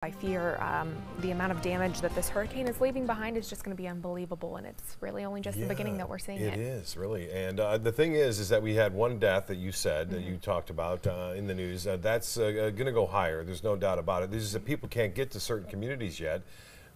I fear the amount of damage that this hurricane is leaving behind is just going to be unbelievable, and it's really only just the beginning that we're seeing it. It is, really. And the thing is that we had one death that you said, that you talked about in the news. That's going to go higher. There's no doubt about it. This is that people can't get to certain communities yet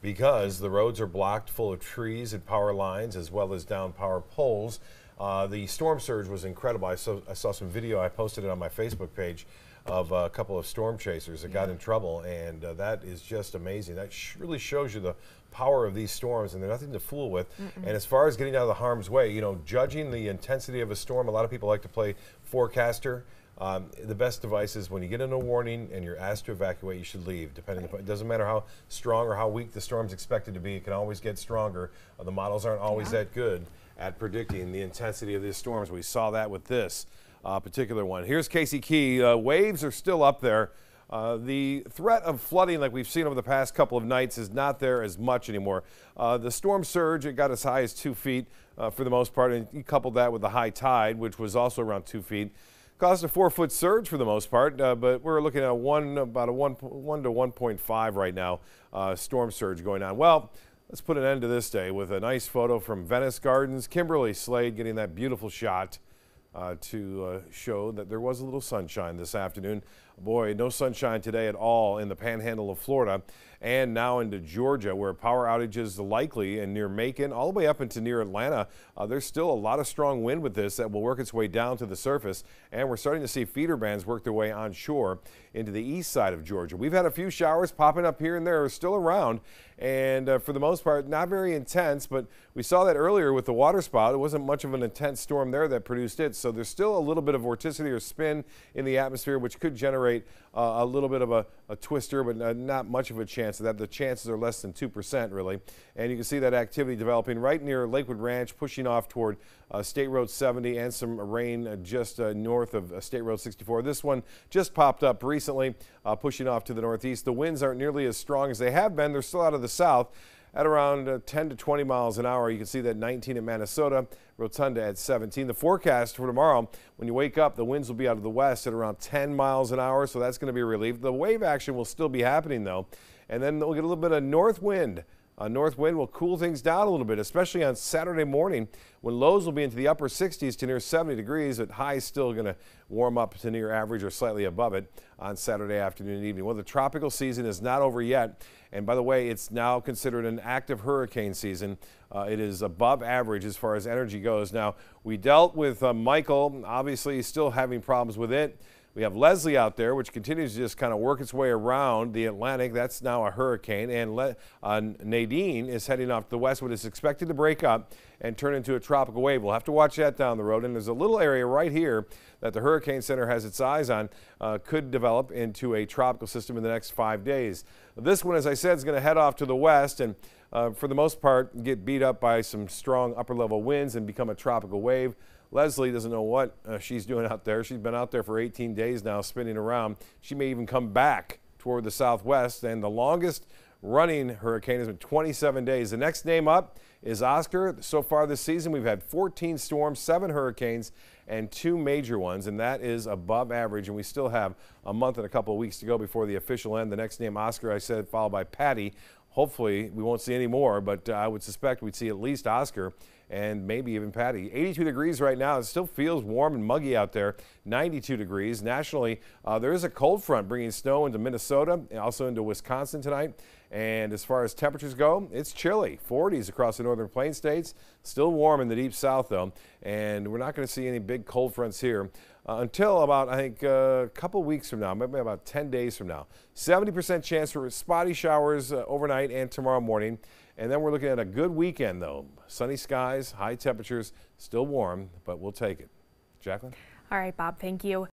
because the roads are blocked full of trees and power lines as well as down power poles. The storm surge was incredible. I saw some video. I posted it on my Facebook page of a couple of storm chasers that got in trouble, and that is just amazing. That really shows you the power of these storms, and they're nothing to fool with. And as far as getting out of the harm's way, you know, judging the intensity of a storm, a lot of people like to play forecaster. The best device is when you get in a warning and you're asked to evacuate, you should leave. Depending upon, it doesn't matter how strong or how weak the storm's expected to be, it can always get stronger. The models aren't always that good at predicting the intensity of these storms. We saw that with this particular one. Here's Casey Key. Waves are still up there. The threat of flooding like we've seen over the past couple of nights is not there as much anymore. The storm surge, it got as high as 2 feet for the most part, and you coupled that with the high tide, which was also around 2 feet. Caused a 4-foot surge for the most part, but we're looking at about a 1 to 1.5 right now storm surge going on. Well, let's put an end to this day with a nice photo from Venice Gardens. Kimberly Slade getting that beautiful shot to show that there was a little sunshine this afternoon. Boy, no sunshine today at all in the panhandle of Florida and now into Georgia, where power outages are likely and near Macon all the way up into near Atlanta. There's still a lot of strong wind with this that will work its way down to the surface, and we're starting to see feeder bands work their way onshore into the east side of Georgia. We've had a few showers popping up here and there, still around, and for the most part not very intense, but we saw that earlier with the water spout. It wasn't much of an intense storm there that produced it, so there's still a little bit of vorticity or spin in the atmosphere, which could generate a little bit of a twister, but not much of a chance of that. The chances are less than 2% really, and you can see that activity developing right near Lakewood Ranch, pushing off toward State Road 70, and some rain just north of State Road 64. This one just popped up recently, pushing off to the northeast. The winds aren't nearly as strong as they have been. They're still out of the south at around 10 to 20 miles an hour. You can see that 19 in Minnesota, Rotunda at 17. The forecast for tomorrow, when you wake up, the winds will be out of the west at around 10 miles an hour, so that's going to be a relief. The wave action will still be happening, though, and then we'll get a little bit of north wind. North wind will cool things down a little bit, especially on Saturday morning, when lows will be into the upper 60s to near 70 degrees, but highs still going to warm up to near average or slightly above it on Saturday afternoon and evening. Well, the tropical season is not over yet, and by the way, it's now considered an active hurricane season. It is above average as far as energy goes. Now, we dealt with Michael, obviously still having problems with it. We have Leslie out there, which continues to just kind of work its way around the Atlantic. That's now a hurricane. And Nadine is heading off to the west, but is expected to break up and turn into a tropical wave. We'll have to watch that down the road. And there's a little area right here that the Hurricane Center has its eyes on, could develop into a tropical system in the next 5 days. This one, as I said, is going to head off to the west and for the most part get beat up by some strong upper level winds and become a tropical wave. Leslie doesn't know what she's doing out there. She's been out there for 18 days now, spinning around. She may even come back toward the southwest, and the longest running hurricane has been 27 days. The next name up is Oscar. So far this season, we've had 14 storms, 7 hurricanes, and 2 major ones, and that is above average, and we still have a month and a couple of weeks to go before the official end. The next name, Oscar, I said, followed by Patty. Hopefully, we won't see any more, but I would suspect we'd see at least Oscar and maybe even Patty. 82 degrees right now. It still feels warm and muggy out there. 92 degrees. Nationally, there is a cold front bringing snow into Minnesota and also into Wisconsin tonight. And as far as temperatures go, it's chilly. 40s across the northern plain states. Still warm in the deep south, though. And we're not going to see any big cold fronts here until about, I think, a couple weeks from now, maybe about 10 days from now. 70% chance for spotty showers overnight and tomorrow morning. And then we're looking at a good weekend, though. Sunny skies, high temperatures, still warm, but we'll take it. Jacqueline? All right, Bob, thank you.